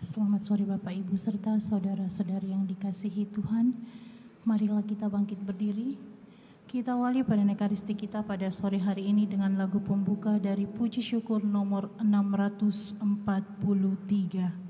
Selamat sore Bapak Ibu serta saudara-saudari yang dikasihi Tuhan. Marilah kita bangkit berdiri. Kita awali pada ekaristi kita pada sore hari ini dengan lagu pembuka dari Puji Syukur nomor 643.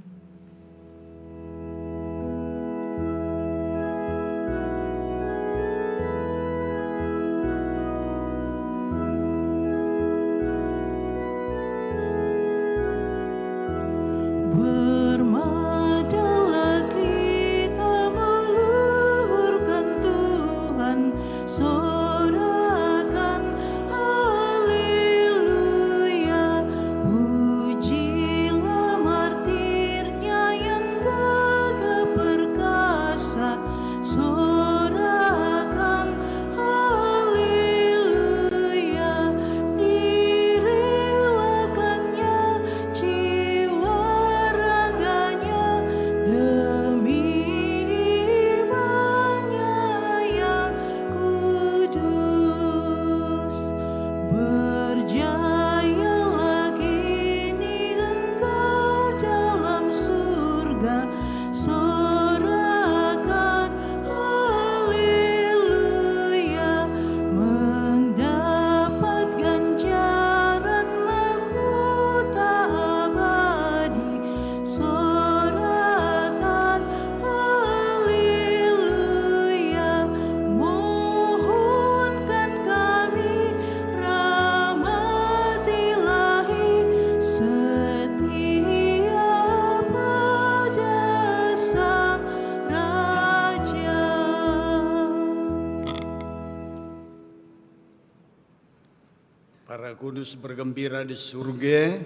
Kudus bergembira di surga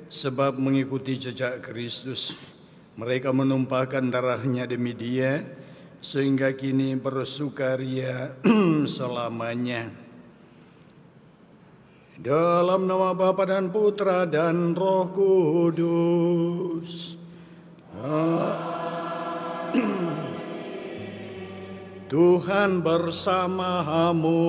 sebab mengikuti jejak Kristus. Mereka menumpahkan darahnya demi Dia sehingga kini bersukaria selamanya. Dalam nama Bapa dan Putra dan Roh Kudus. Tuhan bersamamu.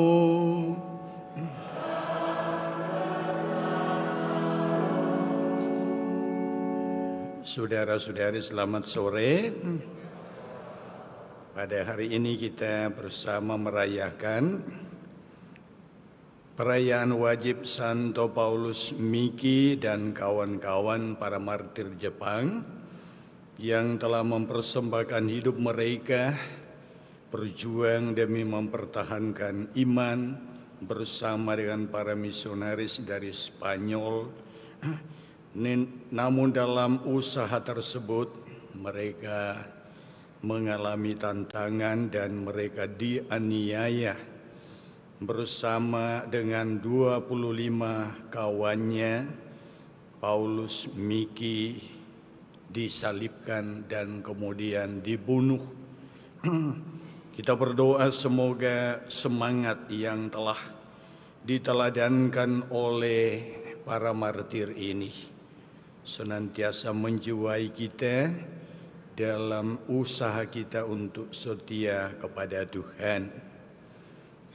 Saudara-saudari, selamat sore. Pada hari ini kita bersama merayakan perayaan wajib Santo Paulus Miki dan kawan-kawan para martir Jepang yang telah mempersembahkan hidup mereka berjuang demi mempertahankan iman bersama dengan para misionaris dari Spanyol. Namun dalam usaha tersebut mereka mengalami tantangan dan mereka dianiaya bersama dengan 25 kawannya. Paulus Miki disalibkan dan kemudian dibunuh. Kita berdoa semoga semangat yang telah diteladankan oleh para martir ini senantiasa menjiwai kita dalam usaha kita untuk setia kepada Tuhan.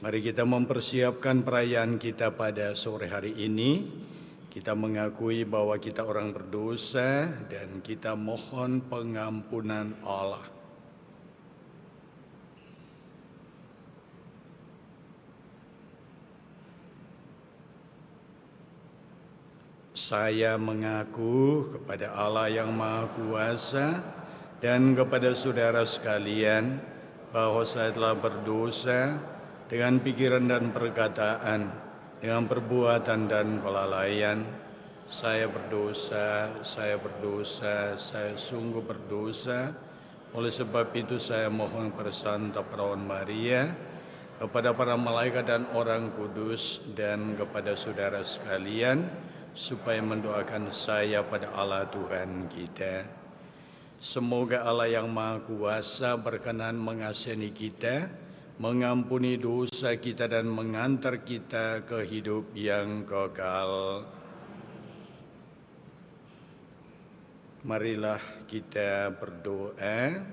Mari kita mempersiapkan perayaan kita pada sore hari ini. Kita mengakui bahwa kita orang berdosa dan kita mohon pengampunan Allah. Saya mengaku kepada Allah yang Maha Kuasa dan kepada saudara sekalian bahwa saya telah berdosa dengan pikiran dan perkataan, dengan perbuatan dan kelalaian. Saya berdosa, saya sungguh berdosa. Oleh sebab itu saya mohon kepada Santa Perawan Maria, kepada para malaikat dan orang kudus, dan kepada saudara sekalian, supaya mendoakan saya pada Allah Tuhan kita. Semoga Allah yang Maha Kuasa berkenan mengasihi kita, mengampuni dosa kita dan mengantar kita ke hidup yang kekal. Marilah kita berdoa.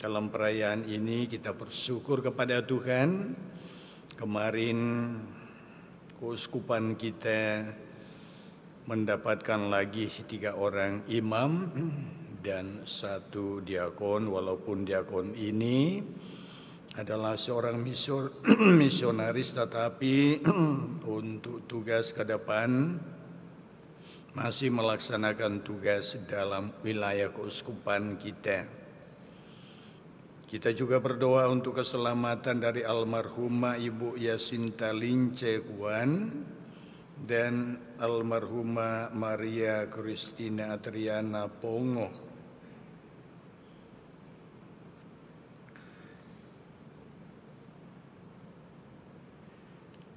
Dalam perayaan ini kita bersyukur kepada Tuhan. Kemarin keuskupan kita mendapatkan lagi 3 orang imam dan 1 diakon, walaupun diakon ini adalah seorang misionaris, tetapi untuk tugas ke depan masih melaksanakan tugas dalam wilayah keuskupan kita. Kita juga berdoa untuk keselamatan dari almarhumah Ibu Yasinta Lince Kuan dan almarhumah Maria Christina Adriana Pongo.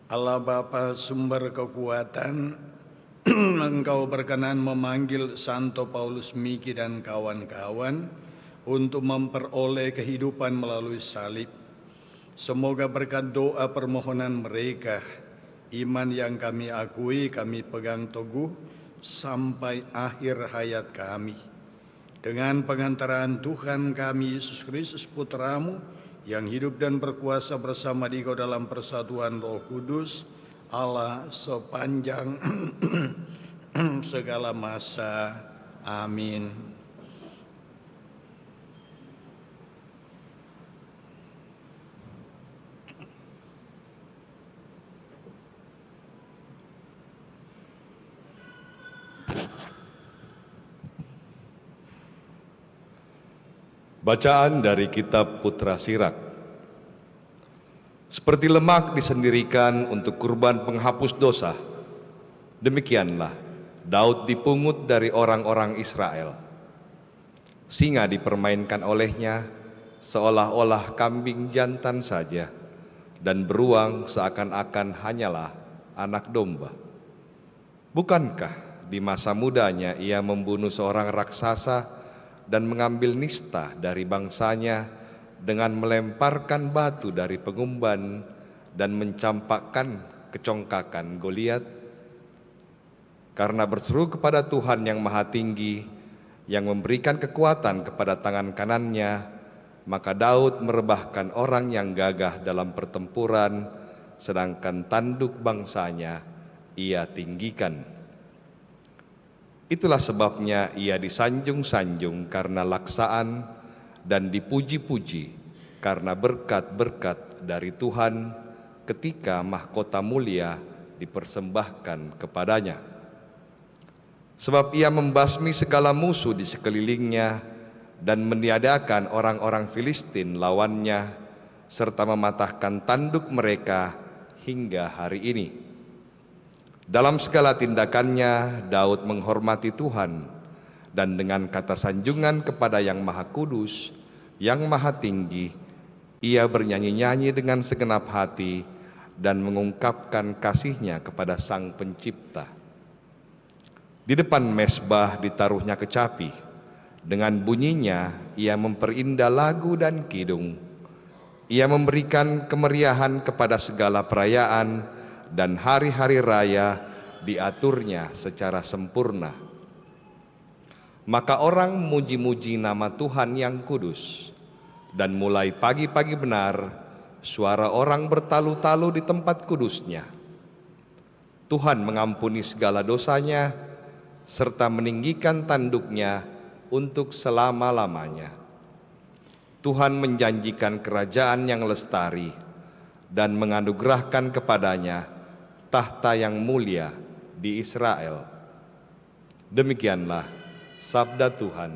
Allah Bapa sumber kekuatan, Engkau berkenan memanggil Santo Paulus Miki dan kawan-kawan untuk memperoleh kehidupan melalui salib. Semoga berkat doa permohonan mereka, iman yang kami akui, kami pegang teguh sampai akhir hayat kami. Dengan pengantaran Tuhan kami Yesus Kristus Putra-Mu, yang hidup dan berkuasa bersama Engkau dalam persatuan Roh Kudus, Allah sepanjang segala masa. Amin. Bacaan dari Kitab Putra Sirak. Seperti lemak disendirikan untuk kurban penghapus dosa, demikianlah Daud dipungut dari orang-orang Israel. Singa dipermainkan olehnya seolah-olah kambing jantan saja, dan beruang seakan-akan hanyalah anak domba. Bukankah di masa mudanya ia membunuh seorang raksasa dan mengambil nista dari bangsanya dengan melemparkan batu dari pengumban dan mencampakkan kecongkakan Goliat? Karena berseru kepada Tuhan yang Maha Tinggi, yang memberikan kekuatan kepada tangan kanannya, maka Daud merebahkan orang yang gagah dalam pertempuran, sedangkan tanduk bangsanya ia tinggikan. Itulah sebabnya ia disanjung-sanjung karena laksaan dan dipuji-puji karena berkat-berkat dari Tuhan ketika mahkota mulia dipersembahkan kepadanya. Sebab ia membasmi segala musuh di sekelilingnya dan meniadakan orang-orang Filistin lawannya, serta mematahkan tanduk mereka hingga hari ini. Dalam segala tindakannya, Daud menghormati Tuhan, dan dengan kata sanjungan kepada Yang Maha Kudus, Yang Maha Tinggi, ia bernyanyi-nyanyi dengan segenap hati dan mengungkapkan kasihnya kepada Sang Pencipta. Di depan mezbah ditaruhnya kecapi, dengan bunyinya ia memperindah lagu dan kidung. Ia memberikan kemeriahan kepada segala perayaan, dan hari-hari raya diaturnya secara sempurna. Maka orang muji-muji nama Tuhan yang kudus, dan mulai pagi-pagi benar suara orang bertalu-talu di tempat kudusnya. Tuhan mengampuni segala dosanya, serta meninggikan tanduknya untuk selama-lamanya. Tuhan menjanjikan kerajaan yang lestari dan menganugerahkan kepadanya tahta yang mulia di Israel. Demikianlah sabda Tuhan.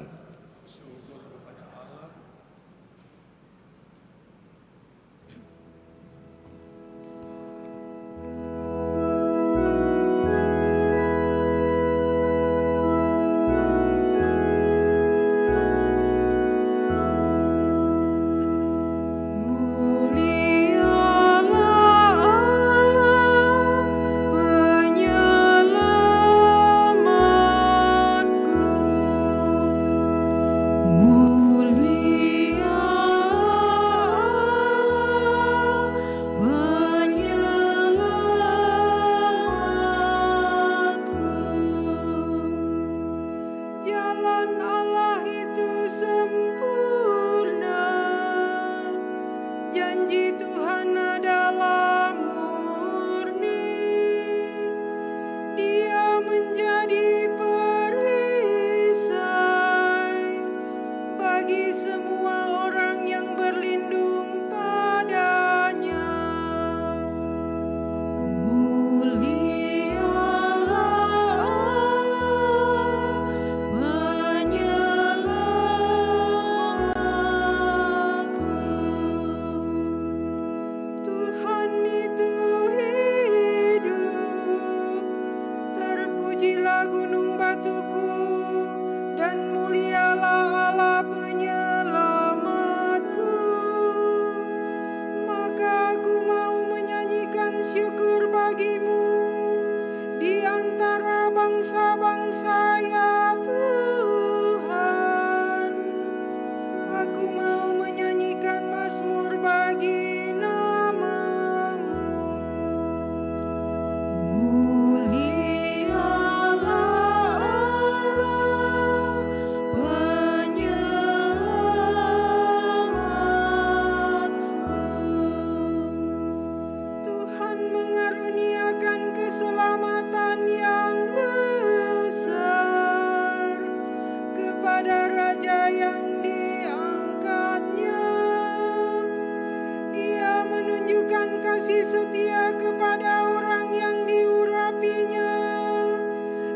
tinggilah gunung batuku, dan mulialah Allah penyelamatku. Maka aku mau menyanyikan syukur bagimu di antara bangsa-bangsa, ya Tuhan. Aku mau menyanyikan mazmur bagi nama-Mu. Mulialah Allah penyelamatku. Tuhan mengaruniakan keselamatan yang besar kepada raja yang diangkatnya. Ia menunjukkan kasih setia kepada orang yang diurapinya,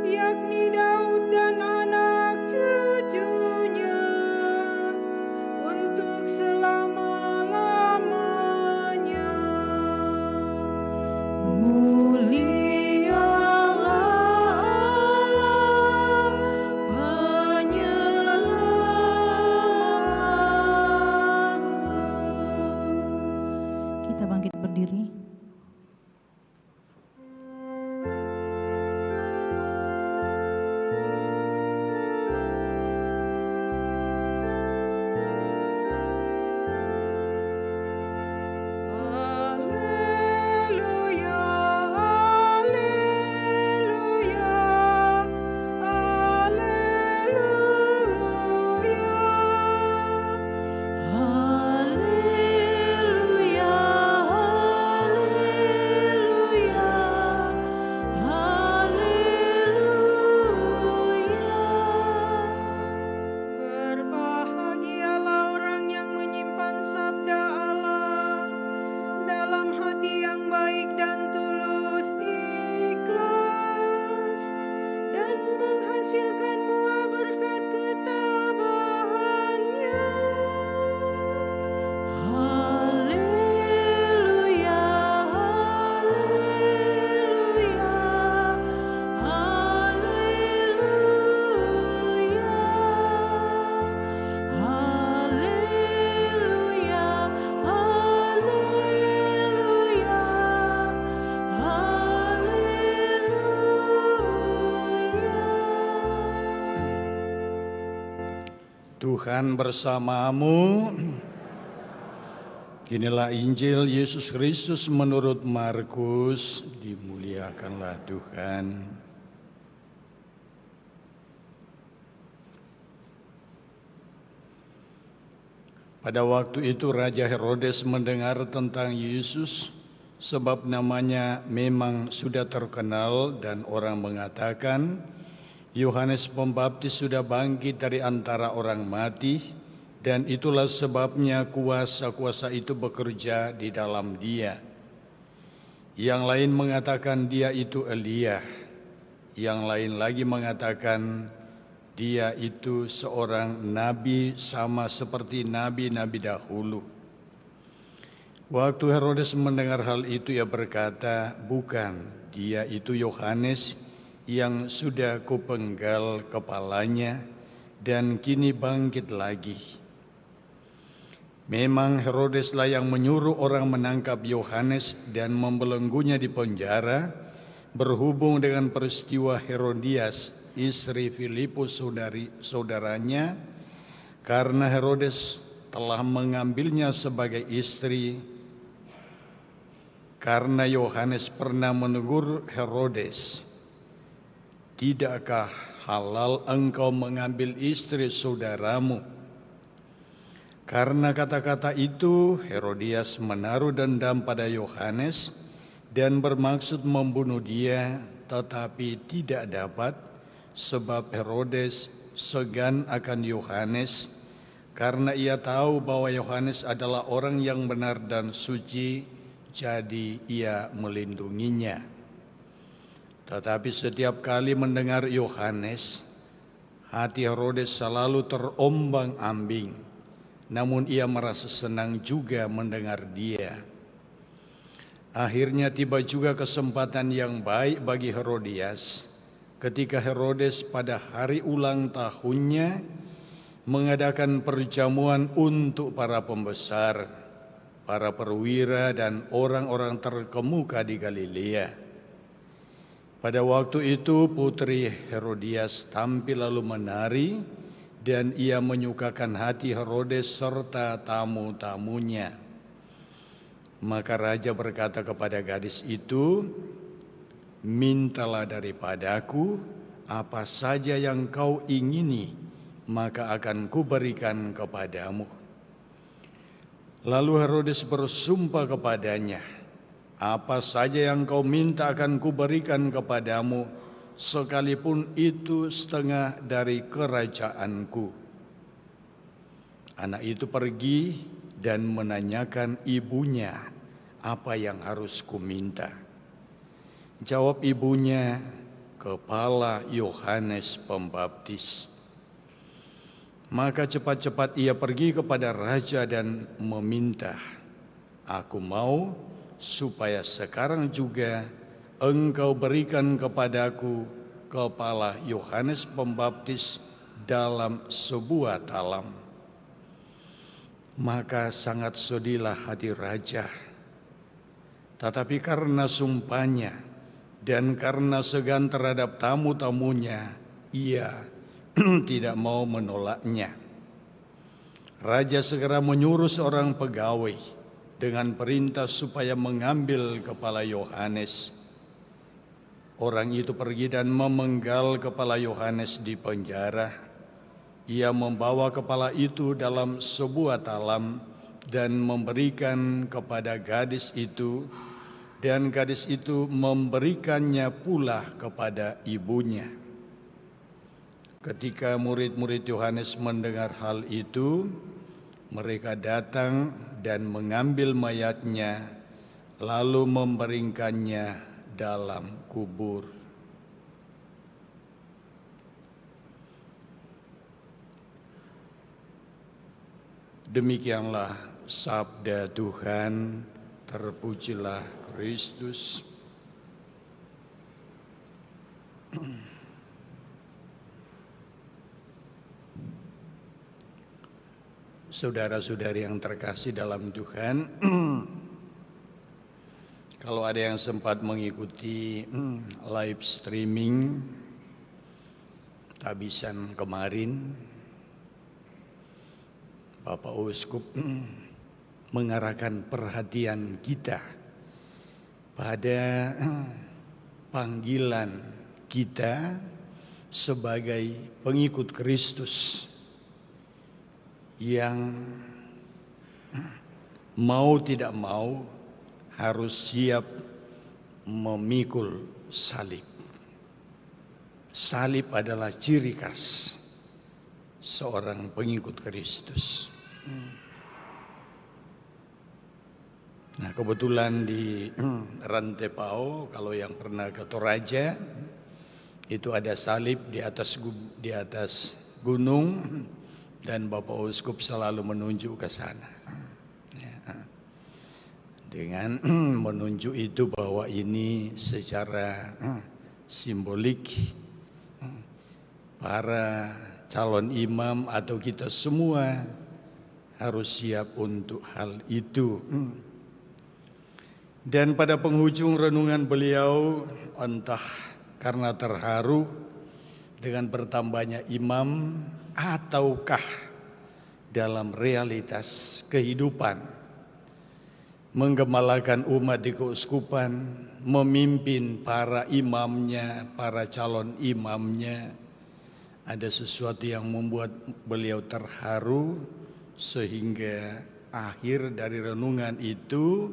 yakni Daud dan anak cucunya, untuk selama-lamanya. Mulialah Allah penyelamatku. Kita bangkit berdiri. Haleluya, haleluya, haleluya. Haleluya, haleluya, haleluya. Berbahagialah orang yang menyimpan sabda Allah dalam hati yang baik dan tulus ikhlas, dan menghasilkan buah berkat ketabahannya. Haleluya, haleluya, haleluya. Haleluya, haleluya, haleluya. Tuhan bersamamu. Inilah Injil Yesus Kristus menurut Markus. Dimuliakanlah Tuhan. Pada waktu itu Raja Herodes mendengar tentang Yesus, sebab namanya memang sudah terkenal, dan orang mengatakan, Yohanes Pembaptis sudah bangkit dari antara orang mati, dan itulah sebabnya kuasa-kuasa itu bekerja di dalam dia. Yang lain mengatakan dia itu Elia, yang lain lagi mengatakan dia itu seorang nabi sama seperti nabi-nabi dahulu. Waktu Herodes mendengar hal itu, ia berkata, bukan, dia itu Yohanes yang sudah kupenggal kepalanya dan kini bangkit lagi. Memang Herodeslah yang menyuruh orang menangkap Yohanes dan membelenggunya di penjara, berhubung dengan peristiwa Herodias, istri Filipus saudaranya, karena Herodes telah mengambilnya sebagai istri. Karena Yohanes pernah menegur Herodes, tidakkah halal engkau mengambil istri saudaramu? Karena kata-kata itu, Herodias menaruh dendam pada Yohanes dan bermaksud membunuh dia, tetapi tidak dapat, sebab Herodes segan akan Yohanes, karena ia tahu bahwa Yohanes adalah orang yang benar dan suci, jadi ia melindunginya. Tetapi setiap kali mendengar Yohanes, hati Herodes selalu terombang-ambing. Namun ia merasa senang juga mendengar dia. Akhirnya tiba juga kesempatan yang baik bagi Herodias, ketika Herodes pada hari ulang tahunnya mengadakan perjamuan untuk para pembesar, para perwira dan orang-orang terkemuka di Galilea. Pada waktu itu putri Herodias tampil lalu menari, dan ia menyukakan hati Herodes serta tamu-tamunya. Maka raja berkata kepada gadis itu, "Mintalah daripadaku apa saja yang kau ingini, maka akan kuberikan kepadamu." Lalu Herodes bersumpah kepadanya, "Apa saja yang kau minta akan kuberikan kepadamu, sekalipun itu setengah dari kerajaanku." Anak itu pergi dan menanyakan ibunya, "Apa yang harus kuminta?" Jawab ibunya, "Kepala Yohanes Pembaptis." Maka cepat-cepat ia pergi kepada raja dan meminta, "Aku mau supaya sekarang juga engkau berikan kepadaku kepala Yohanes Pembaptis dalam sebuah talam." Maka sangat sedihlah hati raja. Tetapi karena sumpahnya dan karena segan terhadap tamu-tamunya, ia tidak mau menolaknya. Raja segera menyuruh seorang pegawai dengan perintah supaya mengambil kepala Yohanes. Orang itu pergi dan memenggal kepala Yohanes di penjara. Ia membawa kepala itu dalam sebuah talam dan memberikan kepada gadis itu, dan gadis itu memberikannya pula kepada ibunya. Ketika murid-murid Yohanes mendengar hal itu, mereka datang dan mengambil mayatnya, lalu membaringkannya dalam kubur. Demikianlah sabda Tuhan, terpujilah Kristus. Saudara-saudari yang terkasih dalam Tuhan, kalau ada yang sempat mengikuti live streaming tabisan kemarin, Bapak Uskup mengarahkan perhatian kita pada panggilan kita sebagai pengikut Kristus yang mau tidak mau harus siap memikul salib. Salib adalah ciri khas seorang pengikut Kristus. Nah, kebetulan di Rantepao, kalau yang pernah ke Toraja, itu ada salib di atas gunung, dan Bapak Uskup selalu menunjuk ke sana. Dengan menunjuk itu bahwa ini secara simbolik para calon imam atau kita semua harus siap untuk hal itu. Dan pada penghujung renungan beliau, entah karena terharu dengan bertambahnya imam ataukah dalam realitas kehidupan menggembalakan umat di keuskupan, memimpin para imamnya, para calon imamnya, ada sesuatu yang membuat beliau terharu, sehingga akhir dari renungan itu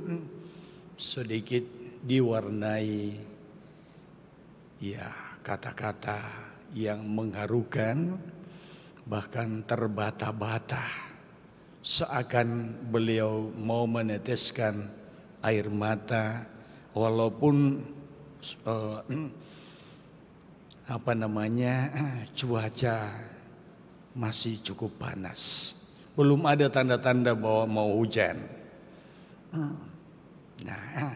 sedikit diwarnai kata-kata yang mengharukan, bahkan terbata-bata, seakan beliau mau meneteskan air mata walaupun cuaca masih cukup panas. Belum ada tanda-tanda bahwa mau hujan. Nah,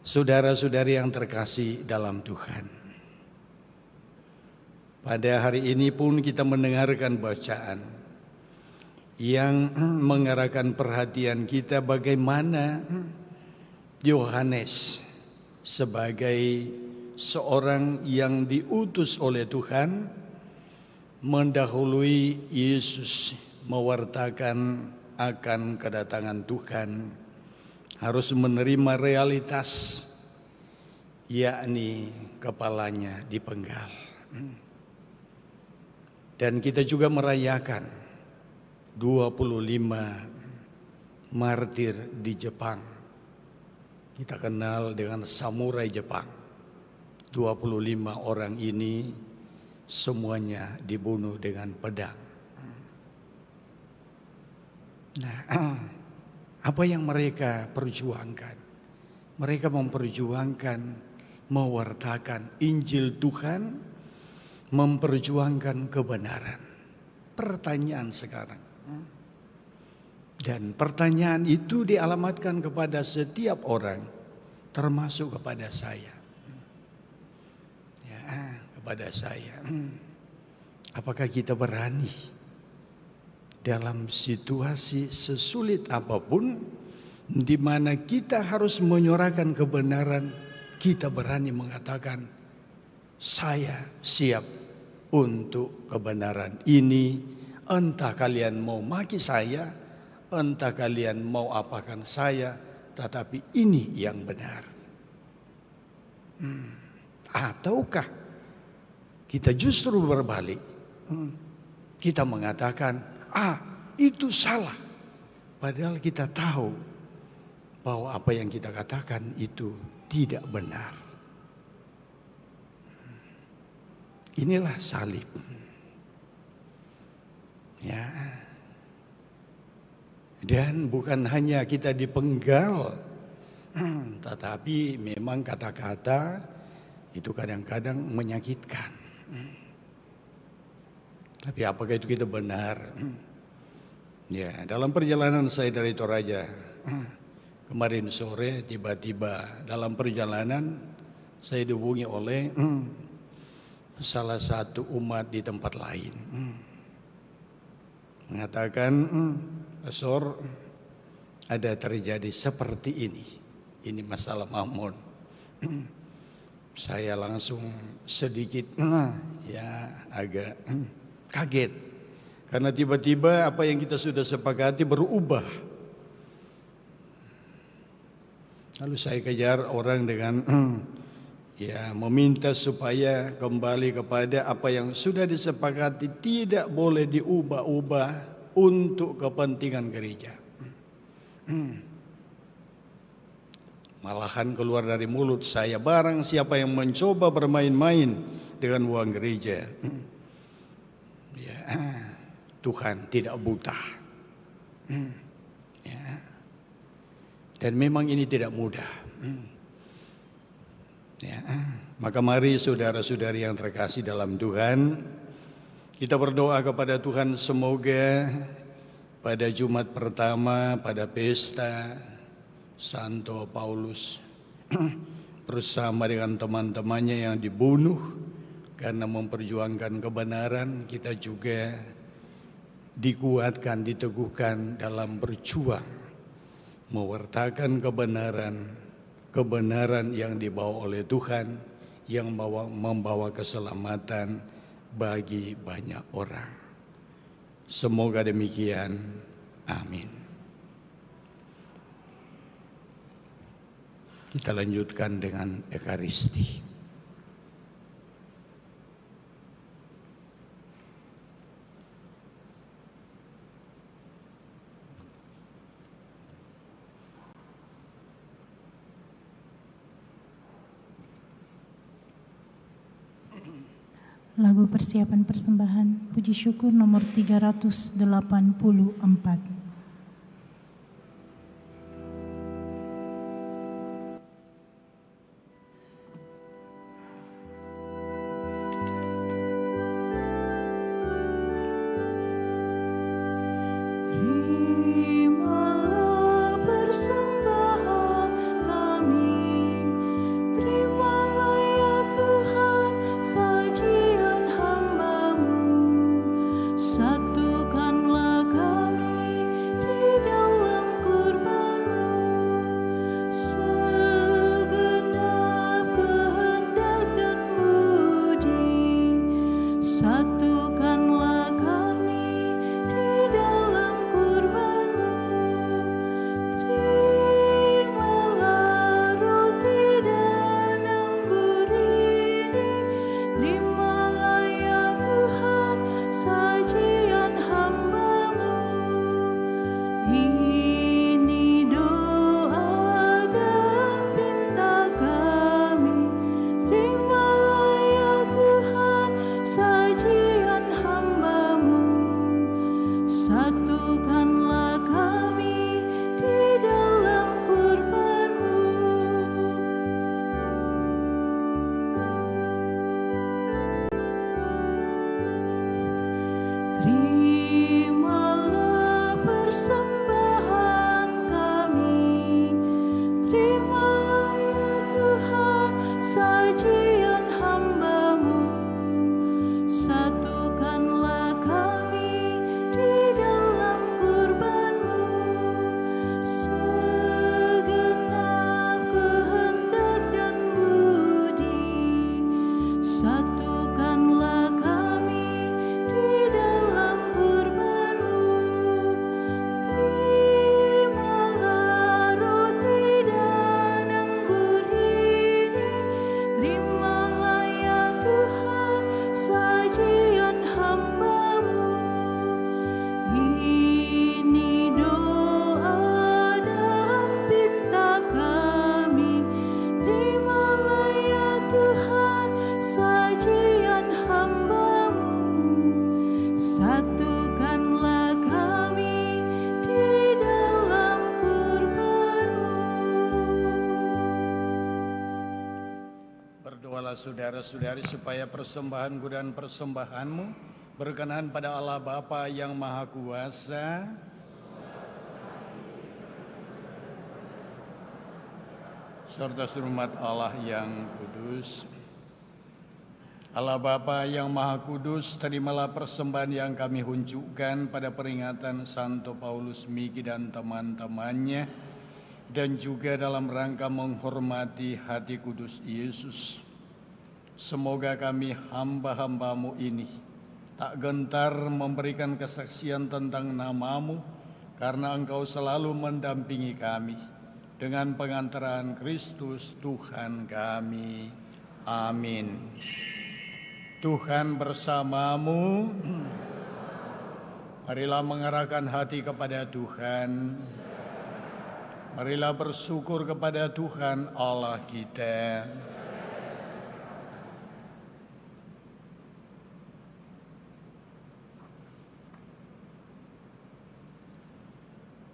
Saudara-saudari yang terkasih dalam Tuhan, pada hari ini pun kita mendengarkan bacaan yang mengarahkan perhatian kita bagaimana Yohanes sebagai seorang yang diutus oleh Tuhan mendahului Yesus mewartakan akan kedatangan Tuhan, harus menerima realitas, yakni kepalanya dipenggal. Dan kita juga merayakan 25 martir di Jepang. Kita kenal dengan samurai Jepang. 25 orang ini semuanya dibunuh dengan pedang. Nah, apa yang mereka perjuangkan? Mereka memperjuangkan, mewartakan Injil Tuhan, memperjuangkan kebenaran. Pertanyaan sekarang, dan pertanyaan itu dialamatkan kepada setiap orang, termasuk kepada saya. Ya, kepada saya. Apakah kita berani dalam situasi sesulit apapun, di mana kita harus menyuarakan kebenaran, kita berani mengatakan, saya siap untuk kebenaran ini, entah kalian mau maki saya, entah kalian mau apakan saya, tetapi ini yang benar. Ataukah kita justru berbalik, kita mengatakan, itu salah, padahal kita tahu bahwa apa yang kita katakan itu tidak benar. Inilah salib. Ya. Dan bukan hanya kita dipenggal, tetapi memang kata-kata itu kadang-kadang menyakitkan. Tapi apakah itu kita benar? Ya, dalam perjalanan saya dari Toraja kemarin sore, tiba-tiba dalam perjalanan saya dihubungi oleh salah satu umat di tempat lain, mengatakan, Pastor, ada terjadi seperti ini masalah mamon. Saya langsung sedikit ya agak kaget, karena tiba-tiba apa yang kita sudah sepakati berubah. Lalu saya kejar orang dengan ya meminta supaya kembali kepada apa yang sudah disepakati, tidak boleh diubah-ubah untuk kepentingan gereja. Malahan keluar dari mulut saya, barang siapa yang mencoba bermain-main dengan uang gereja, ya, Tuhan tidak buta. Ya. Dan memang ini tidak mudah. Ya. Maka mari saudara-saudari yang terkasih dalam Tuhan, kita berdoa kepada Tuhan semoga pada Jumat pertama, pada pesta Santo Paulus, bersama dengan teman-temannya yang dibunuh karena memperjuangkan kebenaran, kita juga dikuatkan, diteguhkan dalam berjuang mewartakan kebenaran yang dibawa oleh Tuhan, yang membawa keselamatan bagi banyak orang. Semoga demikian. Amin. Kita lanjutkan dengan Ekaristi. Lagu persiapan persembahan, puji syukur nomor 384. Terimalah persembahan kami Satukanlah kami di dalam kurban-Mu. Terimalah roti dan anggur ini, terimalah ya Tuhan sajian hamba-Mu. Ini doa dan pinta kami, terimalah ya Tuhan sajian hamba-Mu. Satukanlah kami di dalam kurban-Mu. Terimalah persembahan kami, terimalah ya Tuhan sajian hamba-Mu. Satukanlah kami di dalam kurban-Mu. Segenap kehendak dan budi, satukanlah kami di dalam kurban-Mu. Terimalah roti dan anggur ini, terimalah ya Tuhan sajian hamba-Mu. Ini doa dan pinta kami, terimalah ya Tuhan sajian hamba-Mu. Satukanlah kami di dalam kurban-Mu. Berdoalah saudara-saudari supaya persembahanku dan persembahanmu berkenan pada Allah Bapa yang Maha Kuasa, serta hormat Allah yang kudus. Allah Bapa yang Maha Kudus, terimalah persembahan yang kami unjukkan pada peringatan Santo Paulus Miki dan teman-temannya, dan juga dalam rangka menghormati hati kudus Yesus. Semoga kami hamba-hamba-Mu ini tak gentar memberikan kesaksian tentang nama-Mu, karena Engkau selalu mendampingi kami dengan pengantaran Kristus Tuhan kami. Amin. Tuhan bersamamu. Marilah mengarahkan hati kepada Tuhan. Marilah bersyukur kepada Tuhan Allah kita.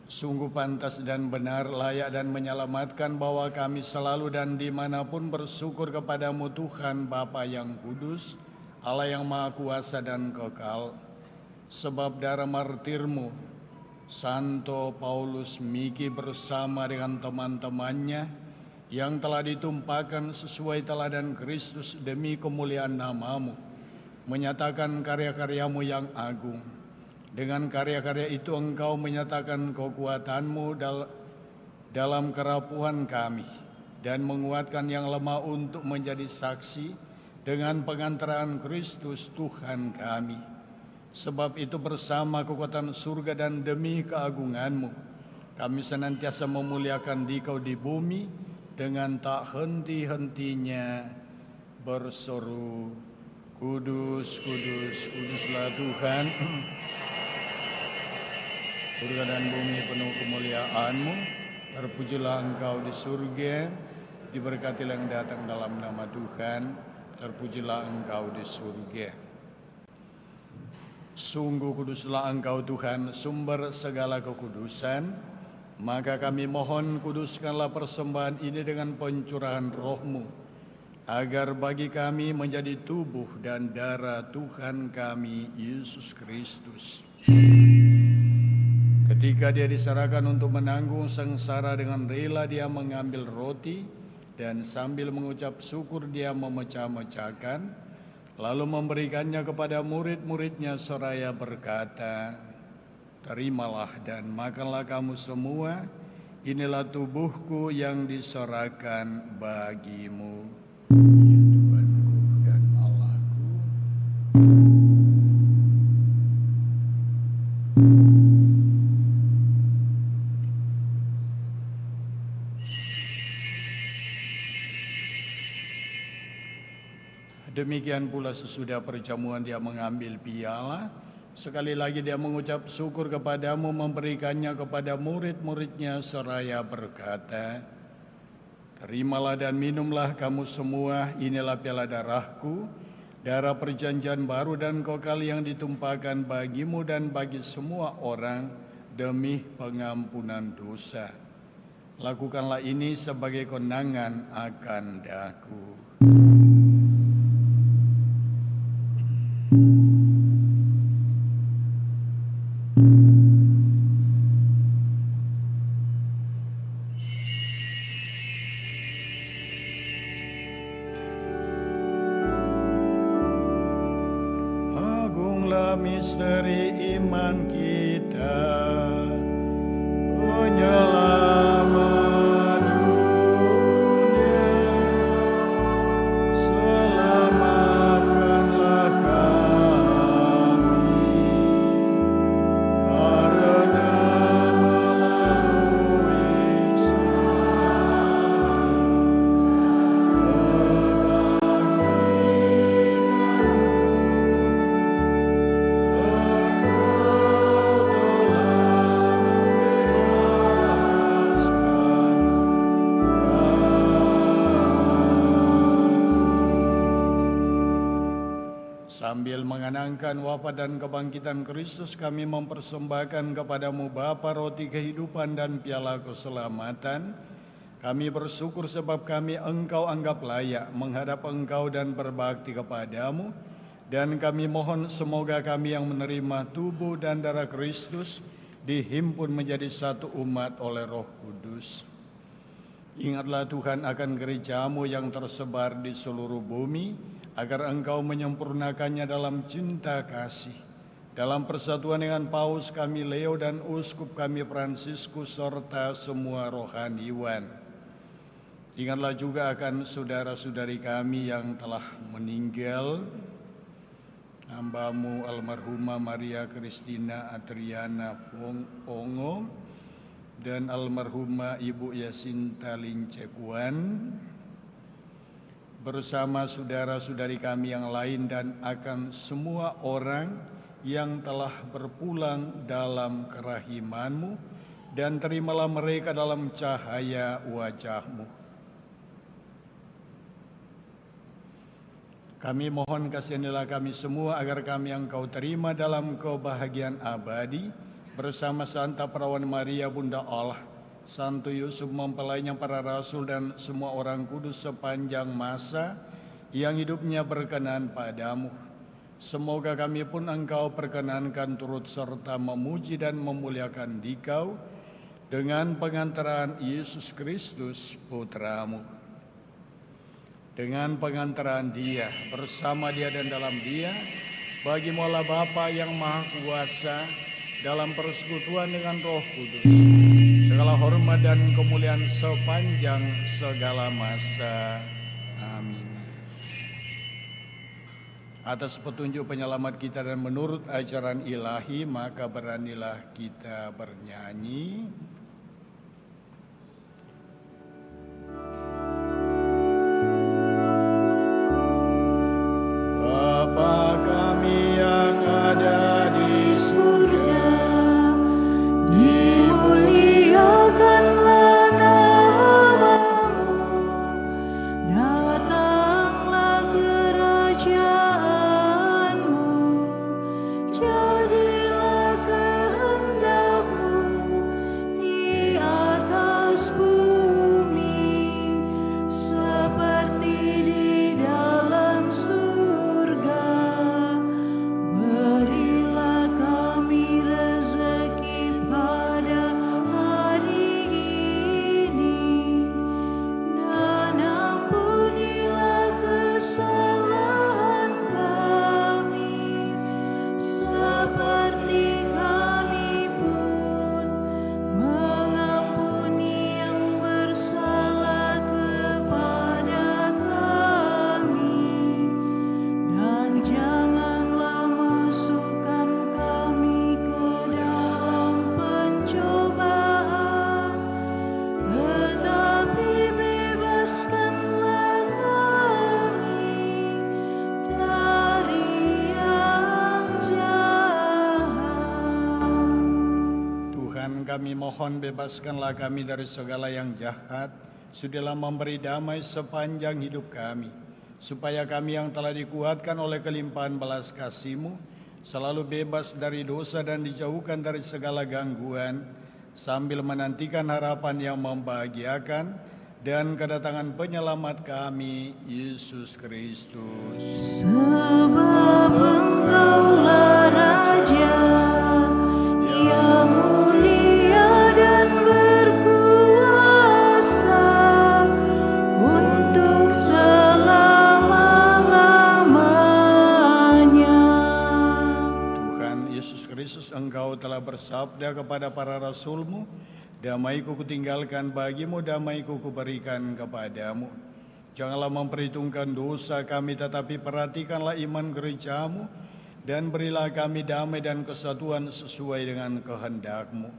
Sungguh pantas dan benar, layak dan menyelamatkan bahwa kami selalu dan dimanapun bersyukur kepadamu Tuhan Bapa yang kudus, Allah yang Maha Kuasa dan kekal. Sebab darah martirmu, Santo Paulus Miki bersama dengan teman-temannya yang telah ditumpahkan sesuai teladan Kristus demi kemuliaan nama-Mu, menyatakan karya-karya-Mu yang agung. Dengan karya-karya itu Engkau menyatakan kekuatan-Mu dalam kerapuhan kami dan menguatkan yang lemah untuk menjadi saksi dengan pengantaran Kristus Tuhan kami. Sebab itu bersama kekuatan surga dan demi keagungan-Mu, kami senantiasa memuliakan Dikau di bumi dengan tak henti-hentinya berseru, Kudus, kudus, kuduslah Tuhan. Surga dan bumi penuh kemuliaan-Mu. Terpujilah Engkau di surga, diberkatilah yang datang dalam nama Tuhan. Terpujilah Engkau di surga. Sungguh kuduslah Engkau Tuhan, sumber segala kekudusan. Maka kami mohon, kuduskanlah persembahan ini dengan pencurahan Roh-Mu, agar bagi kami menjadi tubuh dan darah Tuhan kami Yesus Kristus. Ketika Dia diserahkan untuk menanggung sengsara, dengan rela Dia mengambil roti dan sambil mengucap syukur Dia memecah-mecahkan, lalu memberikannya kepada murid-muridnya seraya berkata, Terimalah dan makanlah kamu semua, inilah tubuhku yang diserahkan bagimu. Ya Tuhanku dan Allahku. Demikian pula sesudah perjamuan dia mengambil piala. Sekali lagi dia mengucap syukur kepadamu, memberikannya kepada murid-muridnya seraya berkata, terimalah dan minumlah kamu semua, inilah piala darahku, darah perjanjian baru dan kekal yang ditumpahkan bagimu dan bagi semua orang demi pengampunan dosa. Lakukanlah ini sebagai kenangan akan daku. Agunglah misteri iman kita, penyelamat dunia, selamatkanlah kami, karena melalui salib Sambil mengenangkan wafat dan kebangkitan Kristus, kami mempersembahkan kepadamu Bapa roti kehidupan dan piala keselamatan. Kami bersyukur sebab kami Engkau anggap layak menghadap Engkau dan berbakti kepadamu. Dan kami mohon semoga kami yang menerima tubuh dan darah Kristus dihimpun menjadi satu umat oleh Roh Kudus. Ingatlah Tuhan akan gerejamu yang tersebar di seluruh bumi, agar Engkau menyempurnakannya dalam cinta kasih. Dalam persatuan dengan Paus kami Leo dan Uskup kami Fransiskus serta semua rohaniwan. Ingatlah juga akan saudara-saudari kami yang telah meninggal, hamba-Mu almarhumah Maria Kristina Adriana Pongo dan almarhumah Ibu Yasinta Lincekuan, bersama saudara-saudari kami yang lain dan akan semua orang yang telah berpulang dalam kerahiman-Mu, dan terimalah mereka dalam cahaya wajah-Mu. Kami mohon kasihanilah kami semua agar kami yang Kau terima dalam kebahagiaan abadi bersama Santa Perawan Maria Bunda Allah, Santo Yusuf mempelainya para rasul dan semua orang kudus sepanjang masa yang hidupnya berkenan padamu. Semoga kami pun Engkau perkenankan turut serta memuji dan memuliakan Dikau dengan pengantaran Yesus Kristus Putra-Mu. Dengan pengantaran Dia, bersama Dia dan dalam Dia, bagi-Mu Allah Bapa yang Maha Kuasa, dalam persekutuan dengan Roh Kudus, segala hormat dan kemuliaan sepanjang segala masa. Amin. Atas petunjuk penyelamat kita dan menurut ajaran ilahi, maka beranilah kita bernyanyi. Bapa kami yang ada di surga, dimuliakanlah nama-Mu, datanglah kerajaan-Mu, jadilah kehendak-Mu di kami mohon bebaskanlah kami dari segala yang jahat, sudilah memberi damai sepanjang hidup kami, supaya kami yang telah dikuatkan oleh kelimpahan belas kasih-Mu, selalu bebas dari dosa dan dijauhkan dari segala gangguan, sambil menantikan harapan yang membahagiakan dan kedatangan penyelamat kami, Yesus Kristus. Sebab Engkaulah Raja yang mulia dan berkuasa untuk selama-lamanya. Tuhan Yesus Kristus, Engkau telah bersabda kepada para rasul-Mu, damai-Ku kutinggalkan bagimu, damai-Ku kuberikan kepadamu. Janganlah memperhitungkan dosa kami, tetapi perhatikanlah iman gereja-Mu, dan berilah kami damai dan kesatuan sesuai dengan kehendak-Mu.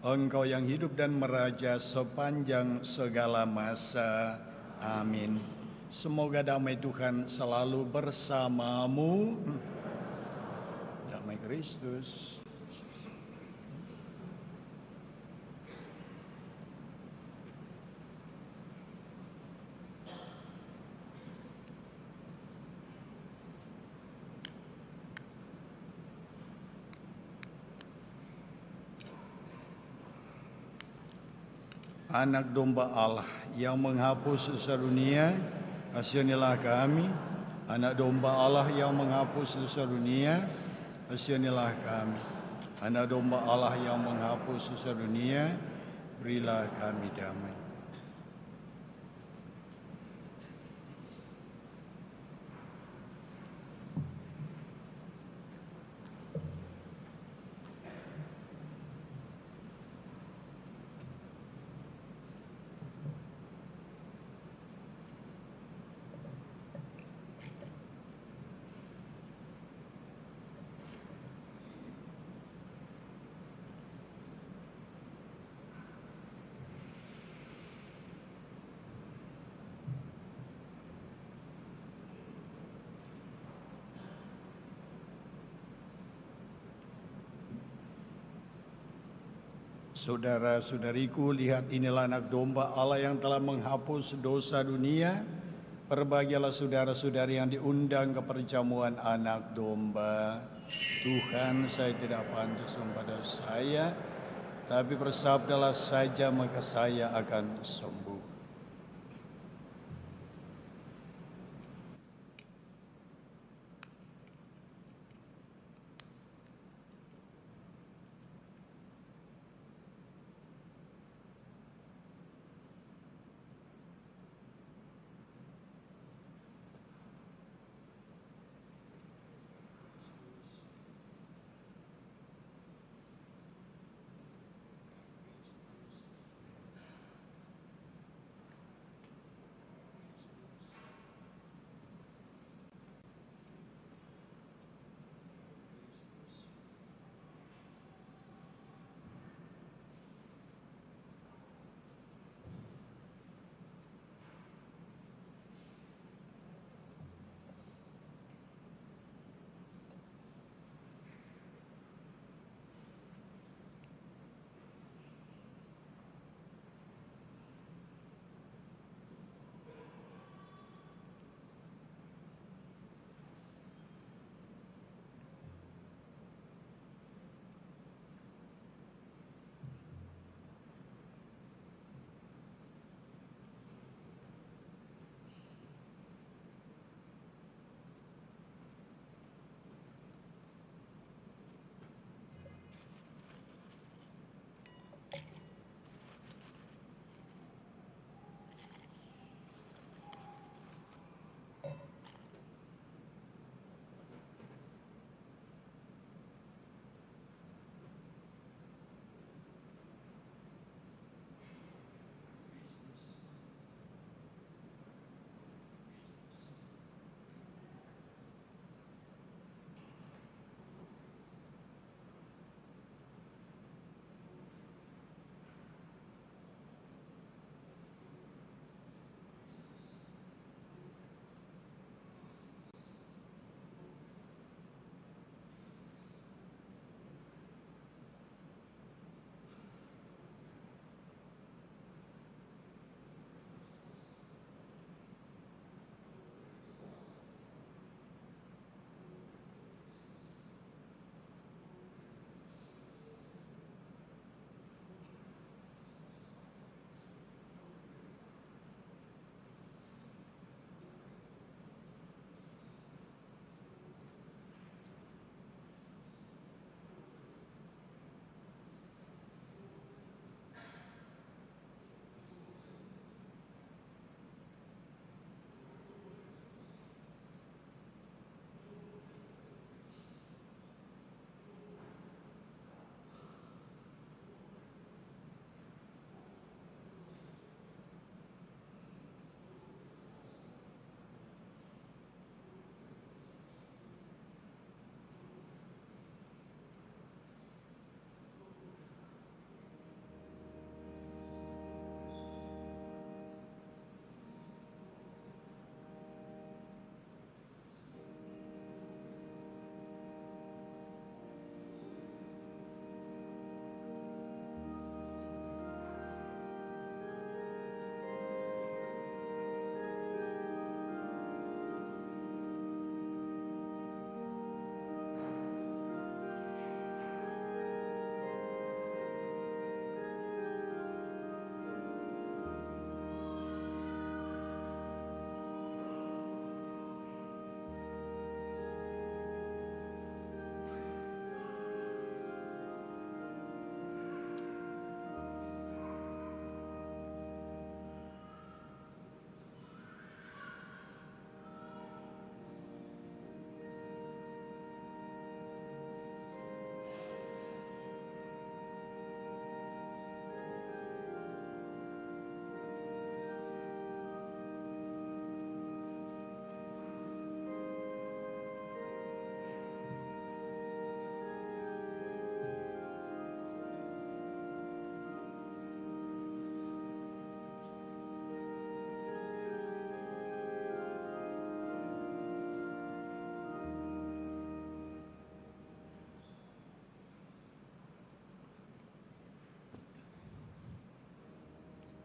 Engkau yang hidup dan meraja sepanjang segala masa. Amin. Semoga damai Tuhan selalu bersamamu. Damai Kristus. Anak domba Allah yang menghapus dosa dunia, kasihanilah kami. Anak domba Allah yang menghapus dosa dunia, kasihanilah kami. Anak domba Allah yang menghapus dosa dunia, berilah kami damai. Saudara-saudariku, lihat inilah anak domba Allah yang telah menghapus dosa dunia. Berbahagialah saudara-saudari yang diundang ke perjamuan anak domba. Tuhan, saya tidak pantas kepada saya, tapi bersabdalah saja maka saya akan sembuh.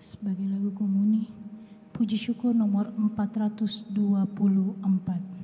Sebagai lagu komuni, puji syukur nomor 424.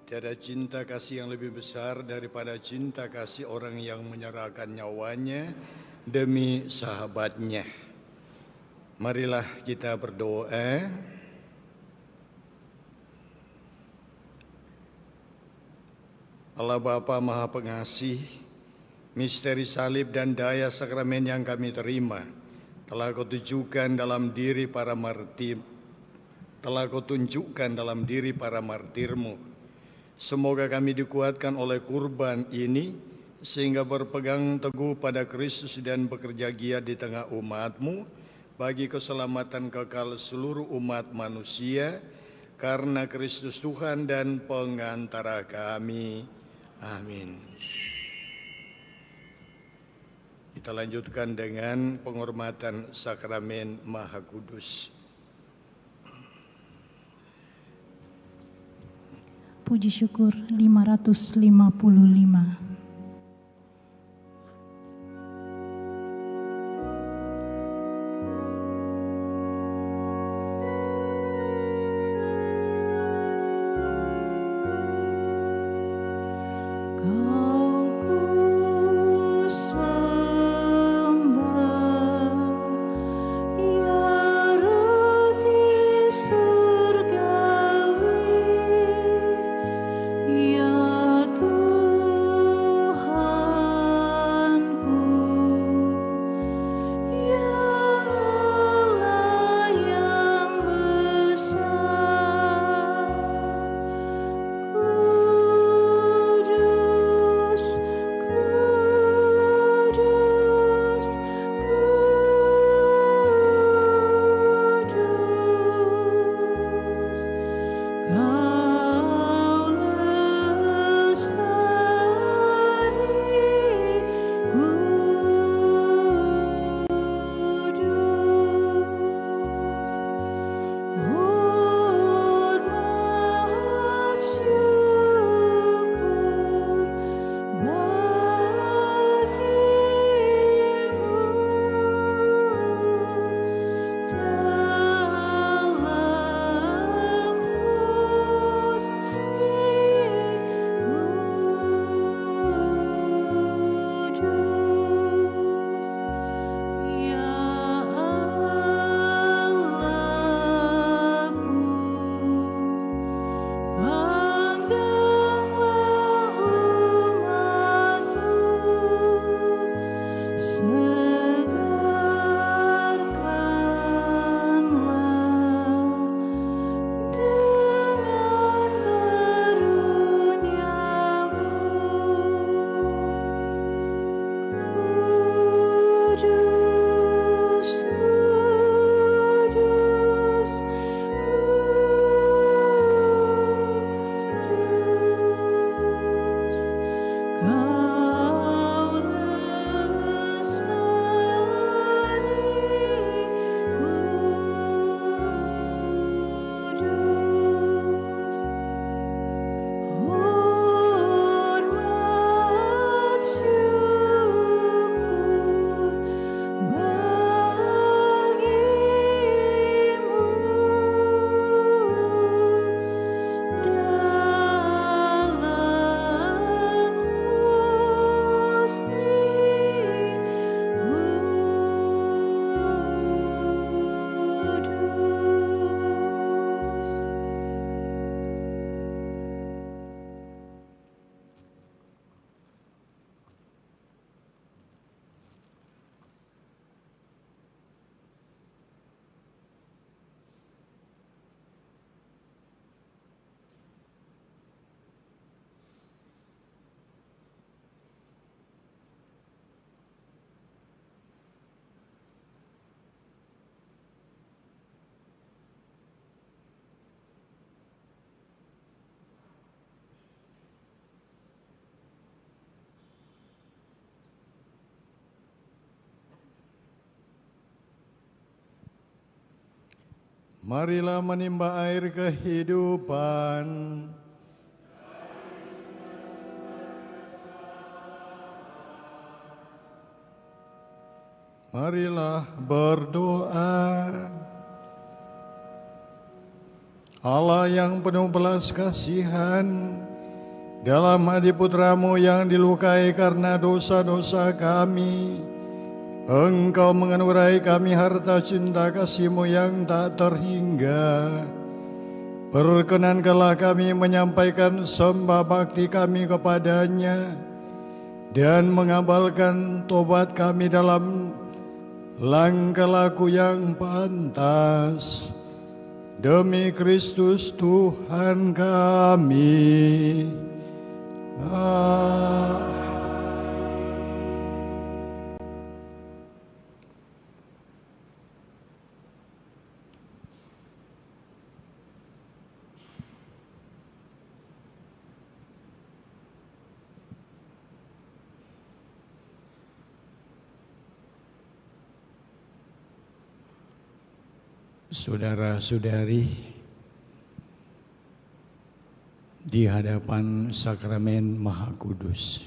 Tiada cinta kasih yang lebih besar daripada cinta kasih orang yang menyerahkan nyawanya demi sahabatnya. Marilah kita berdoa. Allah Bapa Maha Pengasih, misteri salib dan daya sakramen yang kami terima telah Kau tunjukkan dalam diri para martir-Mu. Semoga kami dikuatkan oleh kurban ini, sehingga berpegang teguh pada Kristus dan bekerja giat di tengah umat-Mu, bagi keselamatan kekal seluruh umat manusia, karena Kristus Tuhan dan pengantara kami. Amin. Kita lanjutkan dengan penghormatan sakramen Maha Kudus. Puji syukur 555. Ya Tuhan Marilah menimba air kehidupan. Marilah berdoa. Allah yang penuh belas kasihan, dalam hati putramu yang dilukai karena dosa-dosa kami, Engkau menganugerai kami harta cinta kasih-Mu yang tak terhingga. Perkenankanlah kami menyampaikan sembah bakti kami kepadanya dan mengabalkan tobat kami dalam langkah laku yang pantas. Demi Kristus Tuhan kami. Saudara-saudari, di hadapan sakramen Maha Kudus,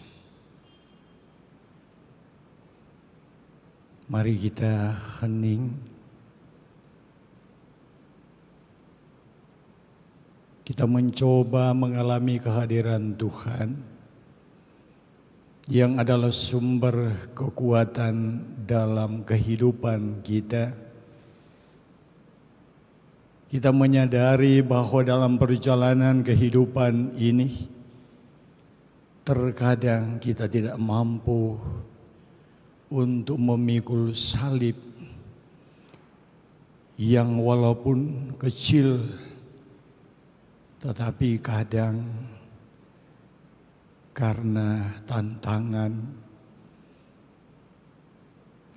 mari kita hening, kita mencoba mengalami kehadiran Tuhan yang adalah sumber kekuatan dalam kehidupan kita. Kita menyadari bahwa dalam perjalanan kehidupan ini terkadang kita tidak mampu untuk memikul salib yang walaupun kecil, tetapi kadang karena tantangan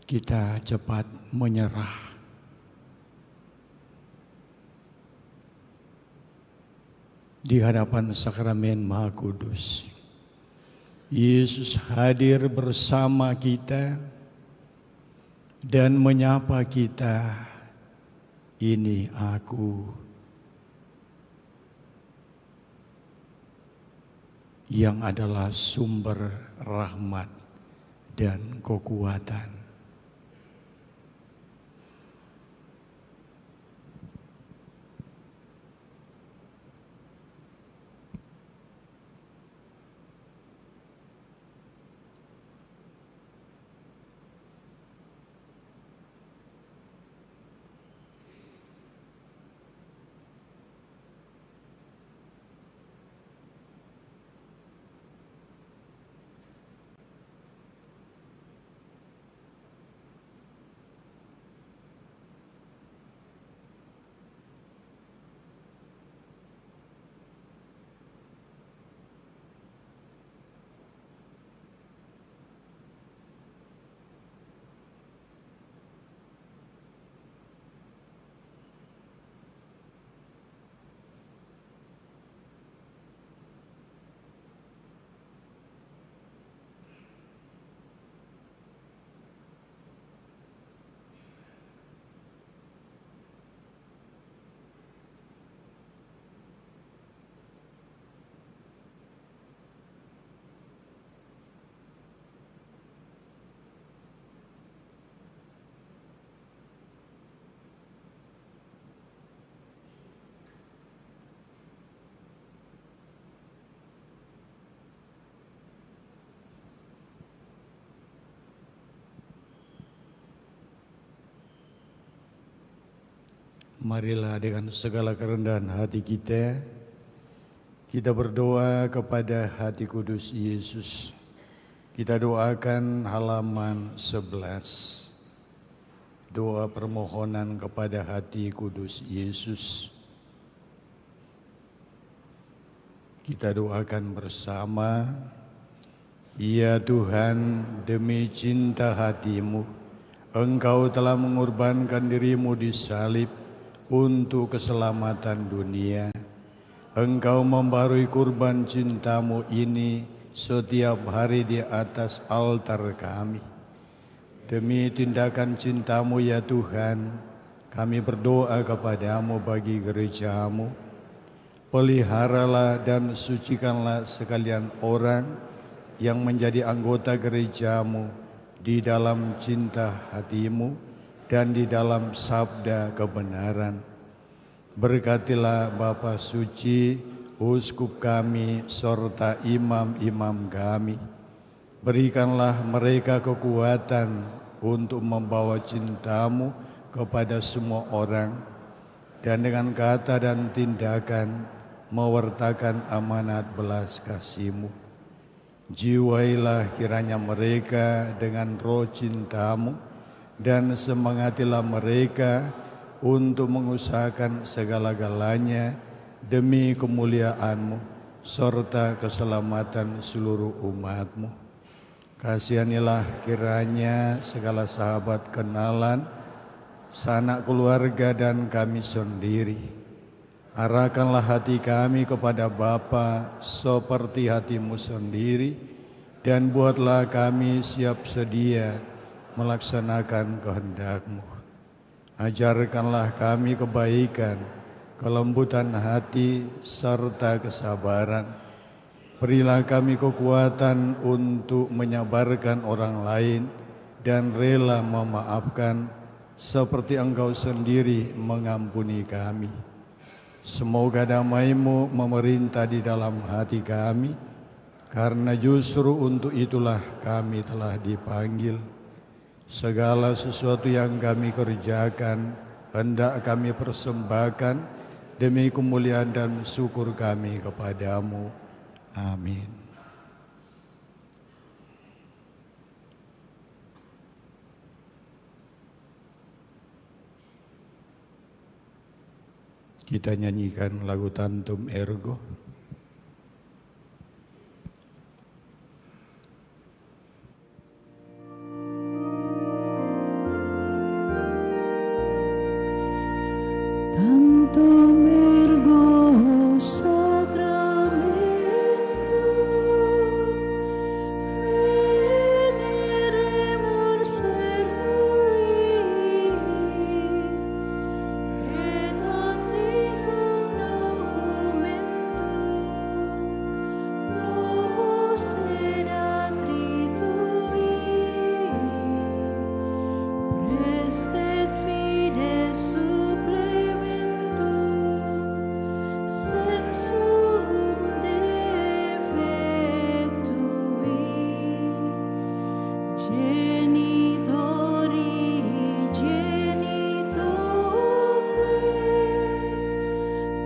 kita cepat menyerah. Di hadapan sakramen Maha Kudus, Yesus hadir bersama kita dan menyapa kita, "Ini aku yang adalah sumber rahmat dan kekuatan." Marilah dengan segala kerendahan hati kita berdoa kepada hati kudus Yesus. Kita doakan halaman 11. Doa permohonan kepada hati kudus Yesus. Kita doakan bersama. Ya Tuhan, demi cinta hati-Mu, Engkau telah mengorbankan diri-Mu di salib untuk keselamatan dunia. Engkau membarui kurban cinta-Mu ini setiap hari di atas altar kami. Demi tindakan cinta-Mu ya Tuhan, kami berdoa kepada-Mu bagi gereja-Mu. Peliharalah dan sucikanlah sekalian orang yang menjadi anggota gereja-Mu di dalam cinta hati-Mu dan di dalam sabda kebenaran. Berkatilah Bapa Suci, uskup kami, serta imam-imam kami. Berikanlah mereka kekuatan untuk membawa cinta-Mu kepada semua orang, dan dengan kata dan tindakan mewartakan amanat belas kasih-Mu. Jiwailah kiranya mereka dengan roh cinta-Mu, dan semangatilah mereka untuk mengusahakan segala-galanya demi kemuliaan-Mu serta keselamatan seluruh umat-Mu. Kasihanilah kiranya segala sahabat kenalan, sanak keluarga dan kami sendiri. Arahkanlah hati kami kepada Bapa seperti hati-Mu sendiri, dan buatlah kami siap sedia melaksanakan kehendak-Mu. Ajarkanlah kami kebaikan, kelembutan hati, serta kesabaran. Berilah kami kekuatan untuk menyabarkan orang lain dan rela memaafkan seperti Engkau sendiri mengampuni kami. Semoga damai-Mu memerintah di dalam hati kami, karena justru untuk itulah kami telah dipanggil. Segala sesuatu yang kami kerjakan hendak kami persembahkan demi kemuliaan dan syukur kami kepada-Mu. Amin. Kita nyanyikan lagu Tantum Ergo. Tantum ergo sacramentum veneremur serui et antiquum documentum novos erat ritui prestet fides supplementum sensum defectui genitori genitoque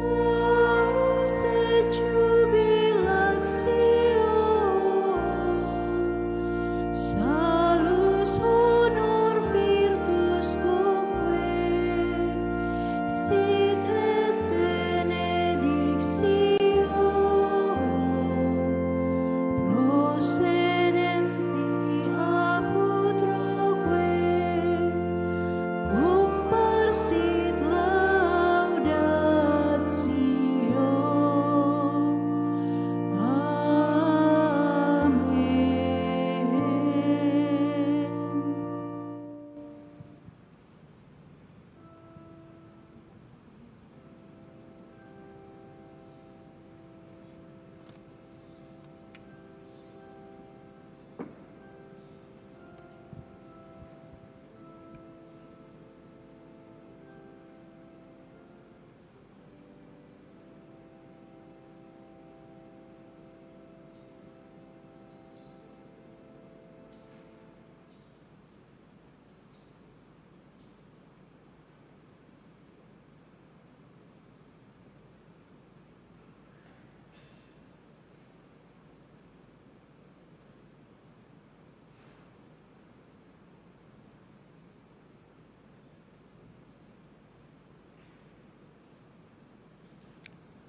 laus et jubilatio salus honor virtus quoque sit et benedictio procedenti apud troque comparsit laudatio. Amen.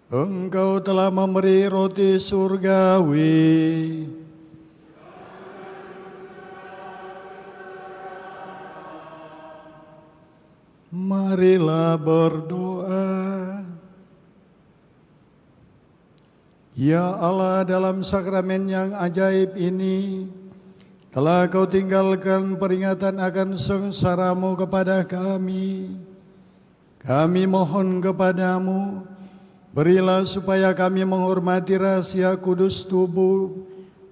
Engkau telah memberi roti surgawi. Marilah berdoa. Ya Allah, dalam sakramen yang ajaib ini, telah Kau tinggalkan peringatan akan sengsara-Mu kepada kami. Kami mohon kepadamu, berilah supaya kami menghormati rahasia kudus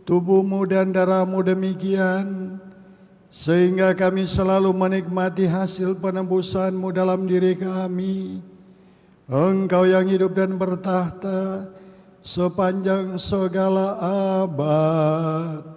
tubuh-Mu dan darah-Mu demikian, sehingga kami selalu menikmati hasil penebusan-Mu dalam diri kami. Engkau yang hidup dan bertahta sepanjang segala abad.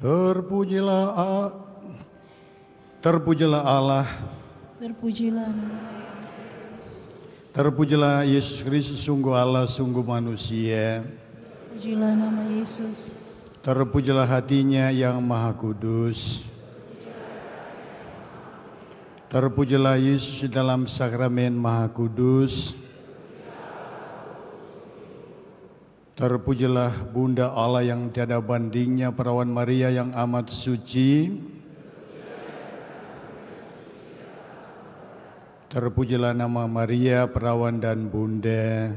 Terpujilah Allah. Terpujilah Terpujilah Yesus Kristus, sungguh Allah, sungguh manusia. Pujilah nama Yesus. Terpujilah hatinya yang maha kudus. Terpujilah Yesus dalam sakramen maha kudus. Terpujilah Bunda Allah yang tiada bandingnya, Perawan Maria yang amat suci. Terpujilah nama Maria, Perawan dan Bunda.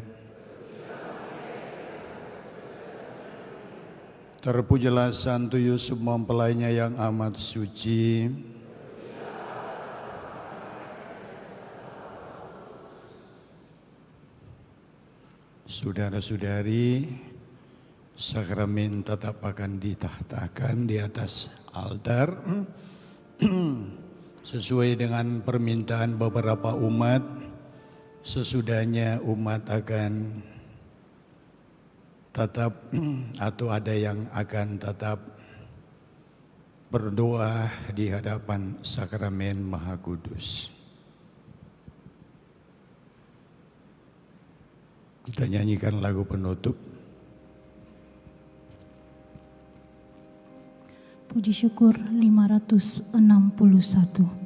Terpujilah Santo Yusuf mempelainya yang amat suci. Saudara-saudari, sakramen tetap akan ditahtakan di atas altar sesuai dengan permintaan beberapa umat. Sesudahnya umat akan tetap atau ada yang akan tetap berdoa di hadapan sakramen Maha Kudus. Kita nyanyikan lagu penutup. Puji syukur 561.